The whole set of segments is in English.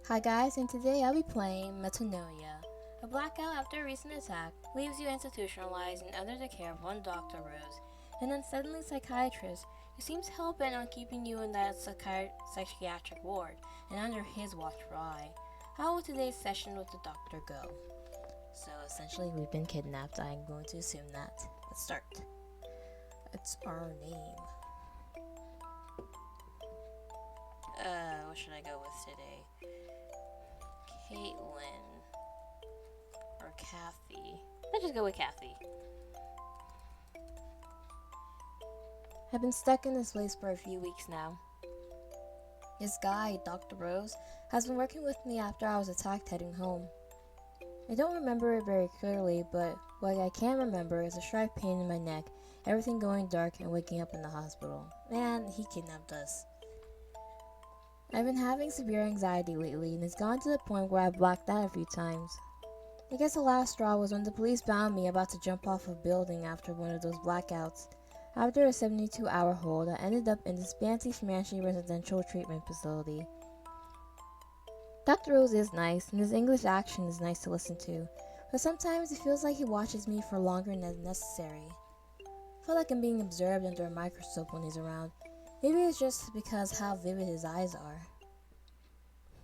Hi guys, and today I'll be playing Metanoia. A blackout after a recent attack leaves you institutionalized and under the care of one Dr. Rose, an unsettling psychiatrist who seems hell-bent on keeping you in that psychiatric ward and under his watchful eye. How will today's session with the doctor go? So essentially we've been kidnapped. I'm going to assume that. Let's start. It's our name. What should I go with today? Caitlin or Kathy? Let's just go with Kathy. I've been stuck in this place for a few weeks now. This guy, Dr. Rose, has been working with me after I was attacked heading home. I don't remember it very clearly, but what I can remember is a sharp pain in my neck, everything going dark, and waking up in the hospital. Man, he kidnapped us. I've been having severe anxiety lately, and it's gone to the point where I've blacked out a few times. I guess the last straw was when the police found me about to jump off a building after one of those blackouts. After a 72-hour hold, I ended up in this fancy-schmancy residential treatment facility. Dr. Rose is nice, and his English accent is nice to listen to, but sometimes it feels like he watches me for longer than necessary. I feel like I'm being observed under a microscope when he's around. Maybe it's just because how vivid his eyes are.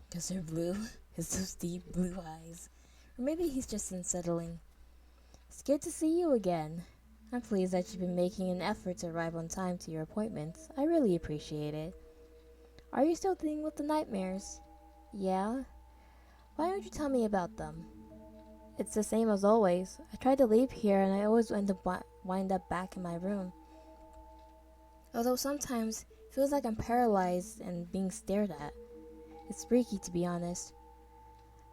Because they're blue, his deep blue eyes. Or maybe he's just unsettling. It's good to see you again. I'm pleased that you've been making an effort to arrive on time to your appointments. I really appreciate it. Are you still dealing with the nightmares? Yeah? Why don't you tell me about them? It's the same as always. I tried to leave here and I always wind up back in my room. Although sometimes it feels like I'm paralyzed and being stared at. It's freaky, to be honest.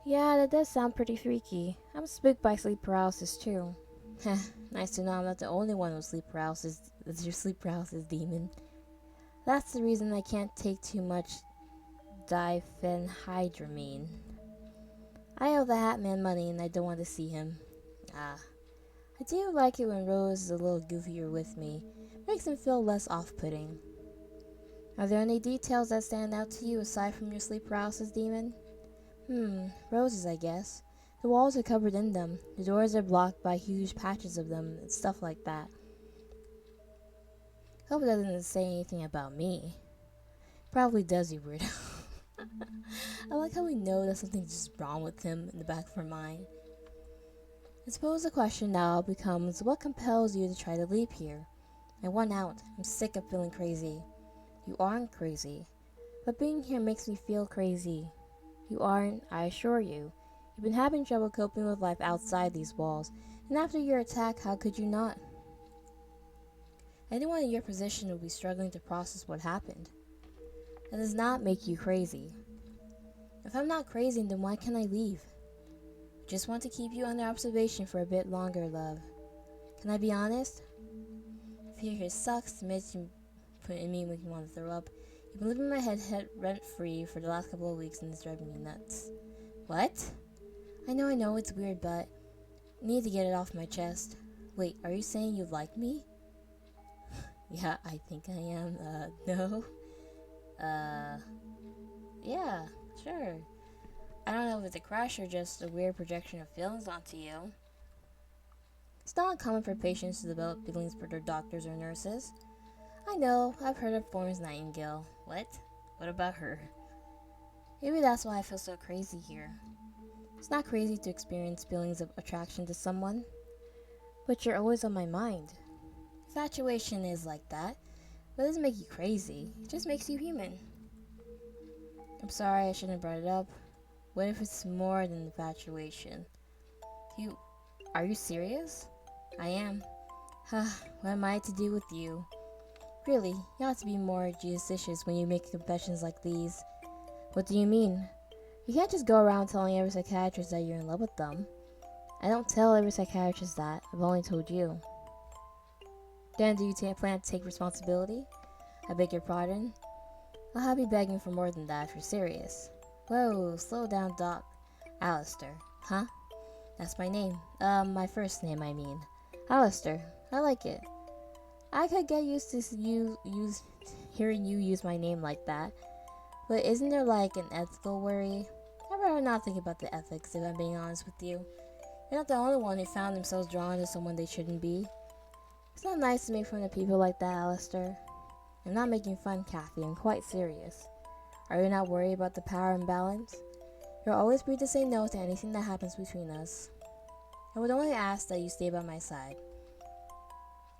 Yeah, that does sound pretty freaky. I'm spooked by sleep paralysis too. Heh, nice to know I'm not the only one with sleep paralysis. It's your sleep paralysis demon. That's the reason I can't take too much diphenhydramine. I owe the Hat Man money and I don't want to see him. I do like it when Rose is a little goofier with me. Makes him feel less off-putting. Are there any details that stand out to you aside from your sleep paralysis demon? Roses, I guess. The walls are covered in them. The doors are blocked by huge patches of them and stuff like that. Hope it doesn't say anything about me. Probably does, you weirdo. I like how we know that something's just wrong with him in the back of our mind. I suppose the question now becomes, what compels you to try to leave here? I want out. I'm sick of feeling crazy. You aren't crazy. But being here makes me feel crazy. You aren't, I assure you. You've been having trouble coping with life outside these walls, and after your attack, how could you not? Anyone in your position would be struggling to process what happened. That does not make you crazy. If I'm not crazy, then why can't I leave? I just want to keep you under observation for a bit longer, love. Can I be honest? Fear here sucks. It makes me want to throw up. You've been living in my head rent-free for the last couple of weeks and it's driving me nuts. What? I know, it's weird, but I need to get it off my chest. Wait, are you saying you like me? Yeah, I think I am. No? Yeah, sure. I don't know if it's a crush or just a weird projection of feelings onto you. It's not uncommon for patients to develop feelings for their doctors or nurses. I know, I've heard of Florence Nightingale. What? What about her? Maybe that's why I feel so crazy here. It's not crazy to experience feelings of attraction to someone, but you're always on my mind. Infatuation is like that, but it doesn't make you crazy. It just makes you human. I'm sorry I shouldn't have brought it up. What if it's more than infatuation? Are you serious? I am. What am I to do with you? Really, you ought to be more judicious when you make confessions like these. What do you mean? You can't just go around telling every psychiatrist that you're in love with them. I don't tell every psychiatrist that. I've only told you. Then do you plan to take responsibility? I beg your pardon? I'll have you begging for more than that if you're serious. Whoa, slow down, Doc. Alistair. Huh? That's my name. My first name, I mean. Alistair. I like it. I could get used to hearing you use my name like that. But isn't there like an ethical worry? rather not think about the ethics, if I'm being honest with you. You're not the only one who found themselves drawn to someone they shouldn't be. It's not nice to make fun of people like that, Alistair. I'm not making fun, Kathy. I'm quite serious. Are you not worried about the power imbalance? You're always free to say no to anything that happens between us. I would only ask that you stay by my side.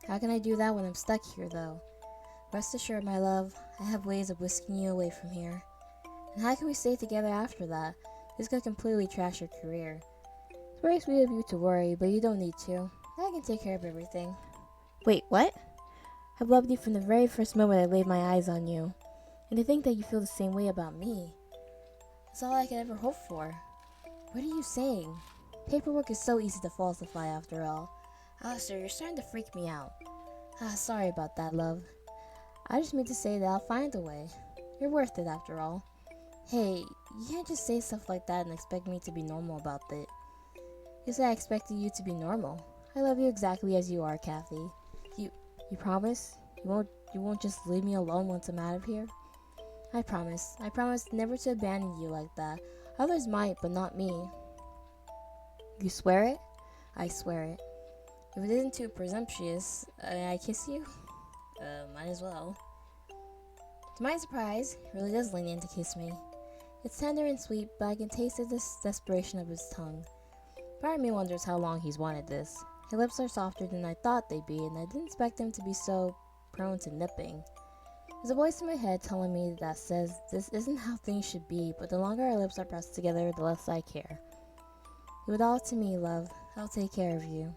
How can I do that when I'm stuck here, though? Rest assured, my love, I have ways of whisking you away from here. And how can we stay together after that? This could completely trash your career. It's very sweet of you to worry, but you don't need to. I can take care of everything. Wait, what? I've loved you from the very first moment I laid my eyes on you. And to think that you feel the same way about me. That's all I could ever hope for. What are you saying? Paperwork is so easy to falsify after all. Alistair, you're starting to freak me out. Sorry about that, love. I just mean to say that I'll find a way. You're worth it after all. Hey, you can't just say stuff like that and expect me to be normal about it. You said I expected you to be normal. I love you exactly as you are, Kathy. You promise? You won't just leave me alone once I'm out of here? I promise. I promise never to abandon you like that. Others might, but not me. You swear it? I swear it. If it isn't too presumptuous, I kiss you? Might as well. To my surprise, he really does lean in to kiss me. It's tender and sweet, but I can taste the desperation of his tongue. Part of me wonders how long he's wanted this. His lips are softer than I thought they'd be, and I didn't expect him to be so prone to nipping. There's a voice in my head telling me that says this isn't how things should be, but the longer our lips are pressed together, the less I care. Leave it all to me, love. I'll take care of you.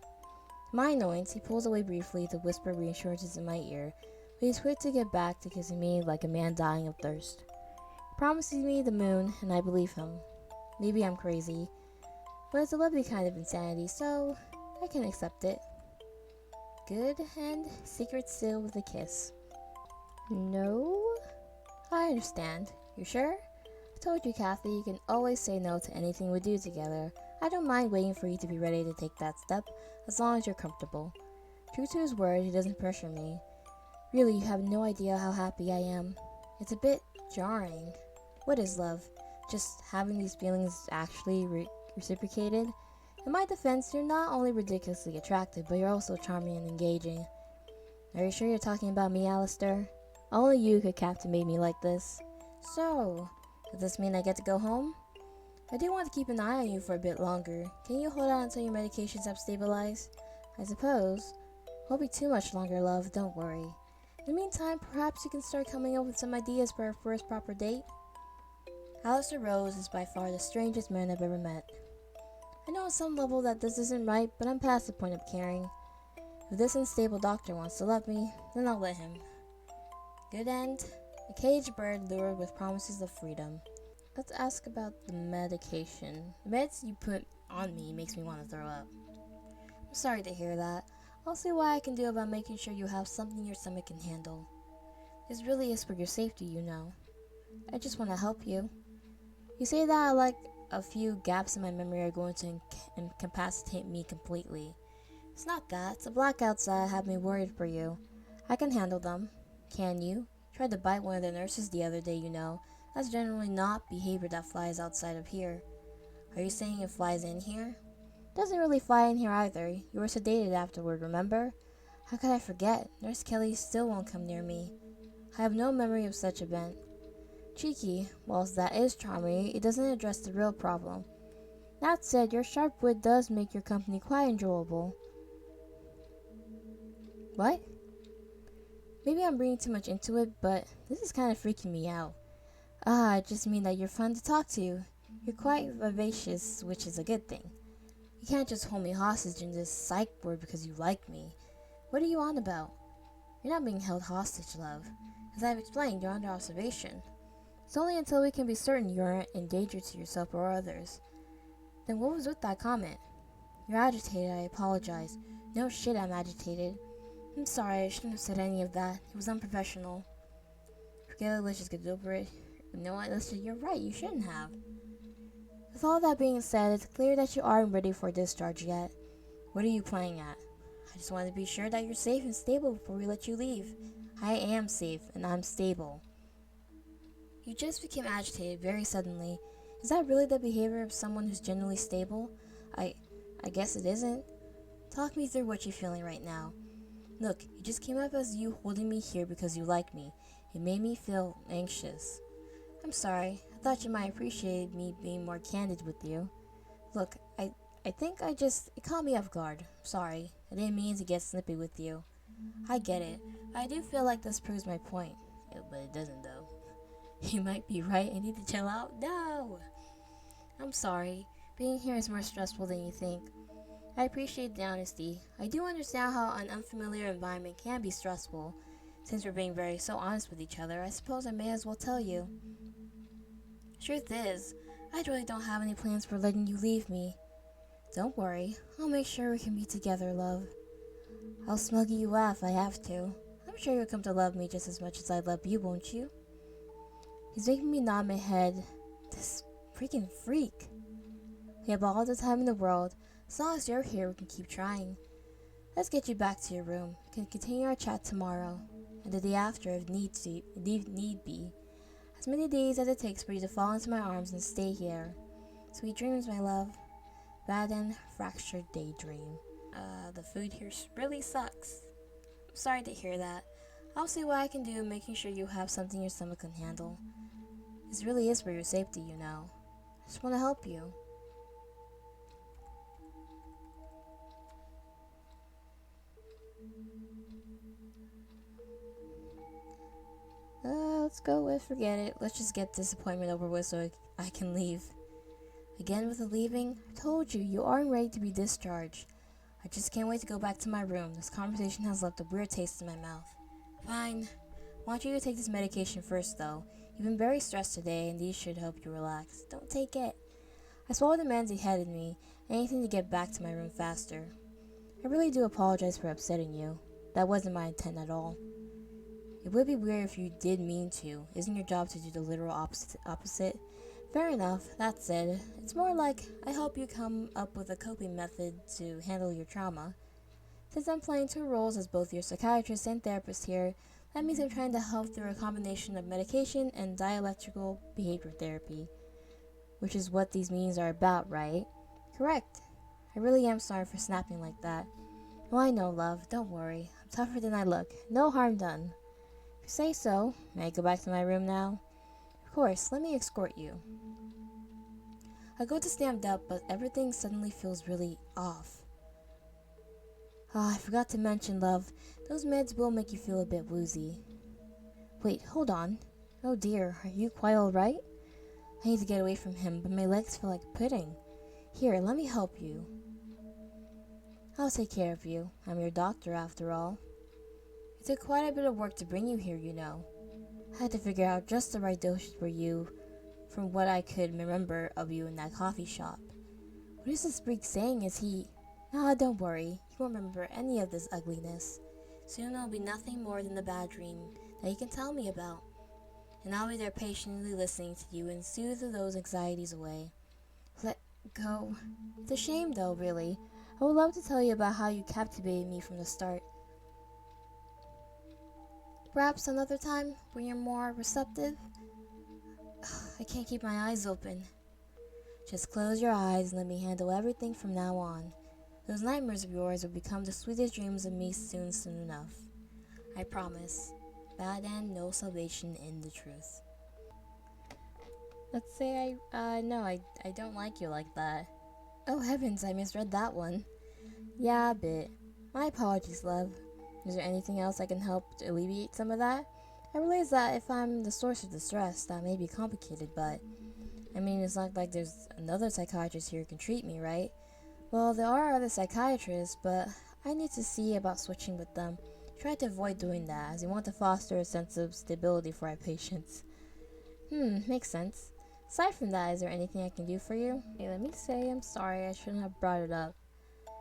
To my annoyance, he pulls away briefly to whisper reassurances in my ear, but he's quick to get back to kissing me like a man dying of thirst. He promises me the moon, and I believe him. Maybe I'm crazy, but it's a lovely kind of insanity, so I can accept it. Good, and secret still with a kiss. No? I understand. You sure? I told you, Kathy, you can always say no to anything we do together. I don't mind waiting for you to be ready to take that step, as long as you're comfortable. True to his word, he doesn't pressure me. Really, you have no idea how happy I am. It's a bit jarring. What is love? Just having these feelings actually reciprocated? In my defense, you're not only ridiculously attractive, but you're also charming and engaging. Are you sure you're talking about me, Alistair? Only you could captivate me like this. So, does this mean I get to go home? I do want to keep an eye on you for a bit longer. Can you hold on until your medications have stabilized? I suppose. Won't be too much longer, love, don't worry. In the meantime, perhaps you can start coming up with some ideas for our first proper date? Alistair Rose is by far the strangest man I've ever met. I know on some level that this isn't right, but I'm past the point of caring. If this unstable doctor wants to love me, then I'll let him. Good end. A caged bird lured with promises of freedom. Let's ask about the medication. The meds you put on me makes me want to throw up. I'm sorry to hear that. I'll see what I can do about making sure you have something your stomach can handle. This really is for your safety, you know. I just want to help you. You say that like a few gaps in my memory are going to incapacitate me completely. It's not that. It's the blackouts that have me worried for you. I can handle them. Can you? Tried to bite one of the nurses the other day, you know. That's generally not behavior that flies outside of here. Are you saying it flies in here? Doesn't really fly in here either. You were sedated afterward, remember? How could I forget? Nurse Kelly still won't come near me. I have no memory of such event. Cheeky, whilst that is charming, it doesn't address the real problem. That said, your sharp wit does make your company quite enjoyable. What? Maybe I'm reading too much into it, but this is kind of freaking me out. I just mean that you're fun to talk to. You're quite vivacious, which is a good thing. You can't just hold me hostage in this psych ward because you like me. What are you on about? You're not being held hostage, love. As I've explained, you're under observation. It's only until we can be certain you aren't in danger to yourself or others. Then what was with that comment? You're agitated, I apologize. No shit, I'm agitated. I'm sorry, I shouldn't have said any of that. It was unprofessional. Forget it, let's just get over it. You know what, listen, you're right, you shouldn't have. With all that being said, it's clear that you aren't ready for discharge yet. What are you playing at? I just want to be sure that you're safe and stable before we let you leave. I am safe, and I'm stable. You just became agitated very suddenly. Is that really the behavior of someone who's genuinely stable? I I guess it isn't. Talk me through what you're feeling right now. Look, it just came up as you holding me here because you like me. It made me feel anxious. I'm sorry. I thought you might appreciate me being more candid with you. Look, I think it caught me off guard. Sorry. I didn't mean to get snippy with you. I get it. I do feel like this proves my point. But it doesn't though. You might be right. I need to chill out. No! I'm sorry. Being here is more stressful than you think. I appreciate the honesty. I do understand how an unfamiliar environment can be stressful. Since we're being so honest with each other, I suppose I may as well tell you. Truth is, I really don't have any plans for letting you leave me. Don't worry, I'll make sure we can be together, love. I'll smuggle you out if I have to. I'm sure you'll come to love me just as much as I love you, won't you? He's making me nod my head. This freaking freak. We have all the time in the world. As long as you're here, we can keep trying. Let's get you back to your room. We can continue our chat tomorrow, and the day after if need be. As many days as it takes for you to fall into my arms and stay here. Sweet dreams, my love. Bad and fractured daydream. The food here really sucks. I'm sorry to hear that. I'll see what I can do making sure you have something your stomach can handle. This really is for your safety, you know. I just want to help you. Let's go with forget it. Let's just get this appointment over with so I can leave. Again with the leaving? I told you, you aren't ready to be discharged. I just can't wait to go back to my room. This conversation has left a weird taste in my mouth. Fine. I want you to take this medication first, though. You've been very stressed today, and these should help you relax. Don't take it. I swallowed the man's head in me, anything to get back to my room faster. I really do apologize for upsetting you. That wasn't my intent at all. It would be weird if you did mean to. Isn't your job to do the literal opposite? Fair enough, that said, it's more like I help you come up with a coping method to handle your trauma. Since I'm playing two roles as both your psychiatrist and therapist here, that means I'm trying to help through a combination of medication and dialectical behavior therapy. Which is what these meetings are about, right? Correct. I really am sorry for snapping like that. Oh, I know, love. Don't worry. I'm tougher than I look. No harm done. If you say so, may I go back to my room now? Of course, let me escort you. I go to stand up, but everything suddenly feels really off. I forgot to mention, love, those meds will make you feel a bit woozy. Wait, hold on. Oh dear, are you quite alright? I need to get away from him, but my legs feel like pudding. Here, let me help you. I'll take care of you. I'm your doctor, after all. It took quite a bit of work to bring you here, you know. I had to figure out just the right dosage for you from what I could remember of you in that coffee shop. What is this freak saying? Is he... Ah, don't worry. He won't remember any of this ugliness. Soon it'll be nothing more than the bad dream that he can tell me about. And I'll be there patiently listening to you and soothe those anxieties away. Let go. It's a shame though, really. I would love to tell you about how you captivated me from the start. Perhaps another time, when you're more receptive? I can't keep my eyes open. Just close your eyes and let me handle everything from now on. Those nightmares of yours will become the sweetest dreams of me soon enough. I promise. Bad and no salvation in the truth. Let's say I don't like you like that. Oh heavens, I misread that one. Yeah, a bit. My apologies, love. Is there anything else I can help to alleviate some of that? I realize that if I'm the source of the stress, that may be complicated, but... I mean, it's not like there's another psychiatrist here who can treat me, right? Well, there are other psychiatrists, but I need to see about switching with them. Try to avoid doing that, as we want to foster a sense of stability for our patients. Makes sense. Aside from that, is there anything I can do for you? Hey, let me say I'm sorry, I shouldn't have brought it up.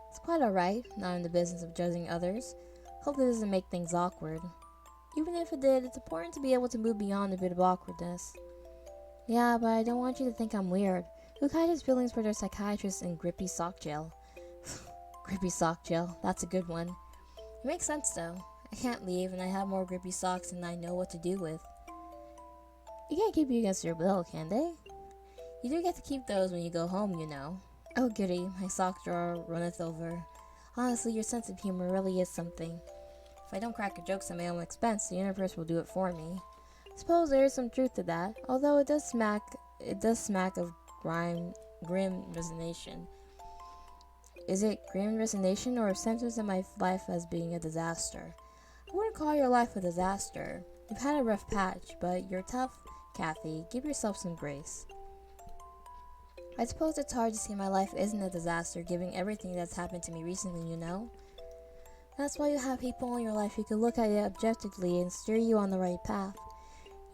It's quite alright, not in the business of judging others. Hopefully it doesn't make things awkward. Even if it did, it's important to be able to move beyond a bit of awkwardness. Yeah, but I don't want you to think I'm weird. Who catches feelings for their psychiatrist in grippy sock jail? Grippy sock jail, that's a good one. It makes sense though. I can't leave and I have more grippy socks than I know what to do with. You can't keep you against your will, can they? You do get to keep those when you go home, you know. Oh goody, my sock drawer runneth over. Honestly, your sense of humor really is something. If I don't crack a joke at my own expense, the universe will do it for me. I suppose there is some truth to that, although it does smack of grim resignation. Is it grim resignation or centers in my life as being a disaster? I wouldn't call your life a disaster. You've had a rough patch, but you're tough, Kathy. Give yourself some grace. I suppose it's hard to see my life isn't a disaster given everything that's happened to me recently, you know? That's why you have people in your life who can look at it objectively and steer you on the right path.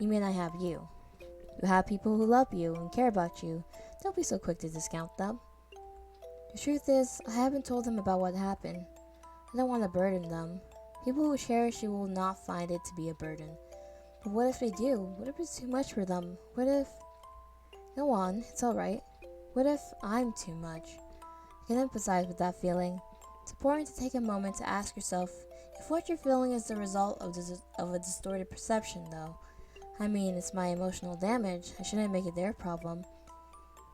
You mean I have you. You have people who love you and care about you. Don't be so quick to discount them. The truth is, I haven't told them about what happened. I don't want to burden them. People who cherish you will not find it to be a burden. But what if they do? What if it's too much for them? What if... Go on, it's alright. What if I'm too much? I can empathize with that feeling. It's important to take a moment to ask yourself if what you're feeling is the result of a distorted perception, though. I mean, it's my emotional damage. I shouldn't make it their problem.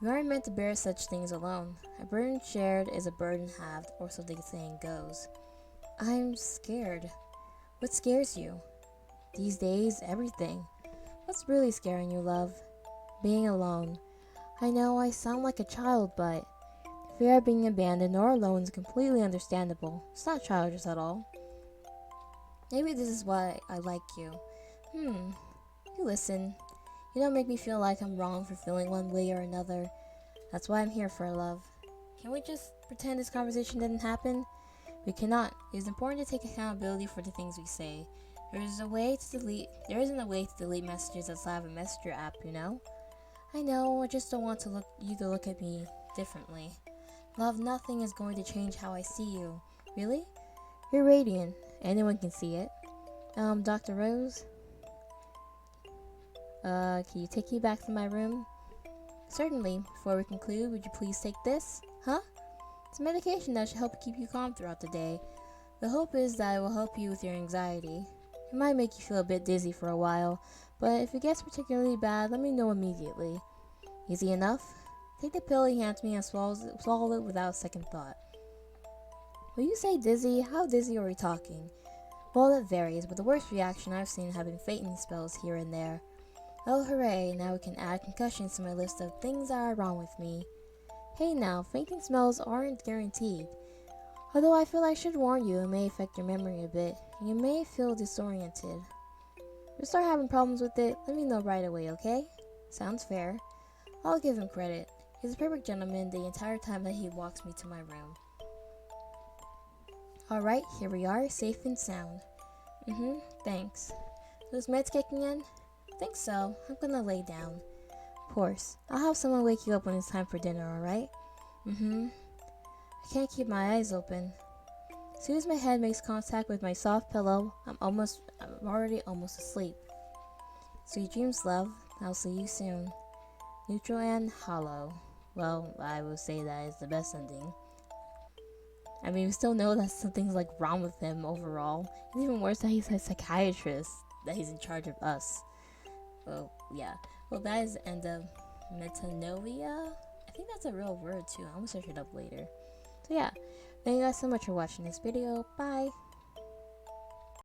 We aren't meant to bear such things alone. A burden shared is a burden halved, or so the saying goes. I'm scared. What scares you? These days, everything. What's really scaring you, love? Being alone. I know I sound like a child, but fear of being abandoned or alone is completely understandable. It's not childish at all. Maybe this is why I like you. You listen. You don't make me feel like I'm wrong for feeling one way or another. That's why I'm here for, love. Can we just pretend this conversation didn't happen? We cannot. It is important to take accountability for the things we say. There isn't a way to delete messages outside of a messenger app, you know? I know, I just don't want you to look at me differently. Love, nothing is going to change how I see you. Really? You're radiant. Anyone can see it. Dr. Rose? Can you take me back to my room? Certainly. Before we conclude, would you please take this? Huh? It's a medication that should help keep you calm throughout the day. The hope is that it will help you with your anxiety. It might make you feel a bit dizzy for a while, but if it gets particularly bad, let me know immediately. Easy enough? Take the pill he hands me and swallow it without a second thought. When you say dizzy, how dizzy are we talking? Well, it varies, but the worst reaction I've seen have been fainting spells here and there. Oh hooray, now we can add concussions to my list of things that are wrong with me. Hey now, fainting spells aren't guaranteed. Although I feel I should warn you, it may affect your memory a bit, and you may feel disoriented. If you start having problems with it, let me know right away, okay? Sounds fair. I'll give him credit. He's a perfect gentleman the entire time that he walks me to my room. Alright, here we are, safe and sound. Thanks. Those meds kicking in? Think so. I'm gonna lay down. Of course. I'll have someone wake you up when it's time for dinner, alright? I can't keep my eyes open. As soon as my head makes contact with my soft pillow, I'm already almost asleep. Sweet dreams, love. I'll see you soon. Neutral and hollow. Well, I would say that is the best ending. I mean, we still know that something's like wrong with him overall. It's even worse that he's a psychiatrist, that he's in charge of us. Well, yeah. Well, that is the end of Metanoia. I think that's a real word too. I'm gonna search it up later. So yeah, thank you guys so much for watching this video. Bye.